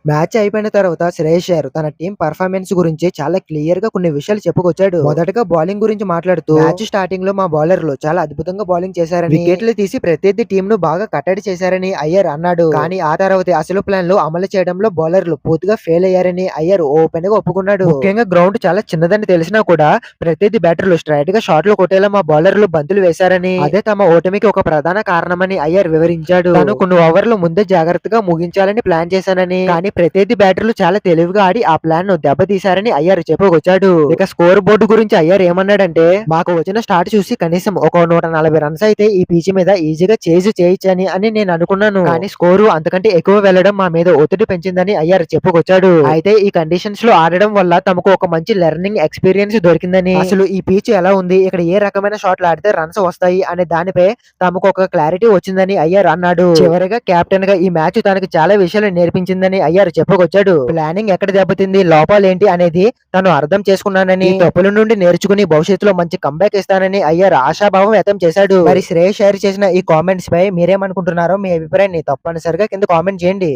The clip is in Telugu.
మ్యాచ్ అయిపోయిన తర్వాత శ్రేయస్ అయ్యర్ తన టీం పర్ఫార్మెన్స్ గురించి చాలా క్లియర్ గా కొన్ని విషయాలు చెప్పుకొచ్చాడు. మొదటగా బౌలింగ్ గురించి మాట్లాడుతూ మ్యాచ్ స్టార్టింగ్ లో మా బౌలర్లు చాలా అద్భుతంగా బౌలింగ్ చేశారని, వికెట్లు తీసి ప్రత్యర్థి టీం ను బాగా కట్టడి చేశారని అయ్యర్ అన్నాడు. కానీ ఆ తర్వాత అసలు ప్లాన్ లు అమలు చేయడంలో బౌలర్లు పూర్తిగా ఫెయిల్ అయ్యారని అయ్యర్ ఓపెన్ గా ఒప్పుకున్నాడు. ముఖ్యంగా గ్రౌండ్ చాలా చిన్నదని తెలిసినా కూడా ప్రత్యర్థి బ్యాటర్లు స్ట్రైట్ గా షాట్లు కొట్టేలా మా బౌలర్లు బంతులు వేశారని, అదే తమ ఓటమికి ఒక ప్రధాన కారణమని అయ్యర్ వివరించాడు. తాను కొన్ని ఓవర్లు ముందే జాగ్రత్తగా ముగించాలని ప్లాన్ చేశానని, కానీ ప్రత్యర్థి బ్యాటర్లు చాలా తెలివిగా ఆడి ఆ ప్లాన్ ను దెబ్బతీశారని అయ్యర్ చెప్పుకొచ్చాడు. ఇక స్కోర్ బోర్డు గురించి అయ్యర్ ఏమన్నాడంటే, మాకు వచ్చిన స్టార్ట్ చూసి కనీసం ఒక 140 రన్స్ అయితే ఈ పిచ్ మీద ఈజీగా చేజ్ చేయొచ్చని నేను అనుకున్నాను. కానీ స్కోరు అంతకంటే ఎక్కువ వెళ్లడం మా మీద ఒత్తిడి పెంచిందని అయ్యర్ చెప్పుకొచ్చాడు. అయితే ఈ కండిషన్స్ లో ఆడడం వల్ల తమకు ఒక మంచి లెర్నింగ్ ఎక్స్పీరియన్స్ దొరికిందని, అసలు ఈ పిచ్ ఎలా ఉంది, ఇక్కడ ఏ రకమైన షాట్లు ఆడితే రన్స్ వస్తాయి అనే దానిపై తమకు ఒక క్లారిటీ వచ్చిందని అయ్యర్ అన్నాడు. చివరిగా కెప్టెన్ గా ఈ మ్యాచ్ తనకు చాలా విషయాలు నేర్పించిందని అయ్యర్ చెప్పుకొచ్చాడు. ప్లానింగ్ ఎక్కడ దెబ్బతింది, లోపాలేంటి అనేది తను అర్థం చేసుకున్నానని, ఈ తప్పుల నుండి నేర్చుకుని భవిష్యత్తులో మంచి కంబ్యాక్ ఇస్తానని అయ్యర్ ఆశాభావం వ్యక్తం చేశాడు. మరి శ్రేయస్ అయ్యర్ చేసిన ఈ కామెంట్స్ పై మీరేమనుకుంటున్నారో మీ అభిప్రాయాన్ని తప్పనిసరిగా కింద కామెంట్ చేయండి.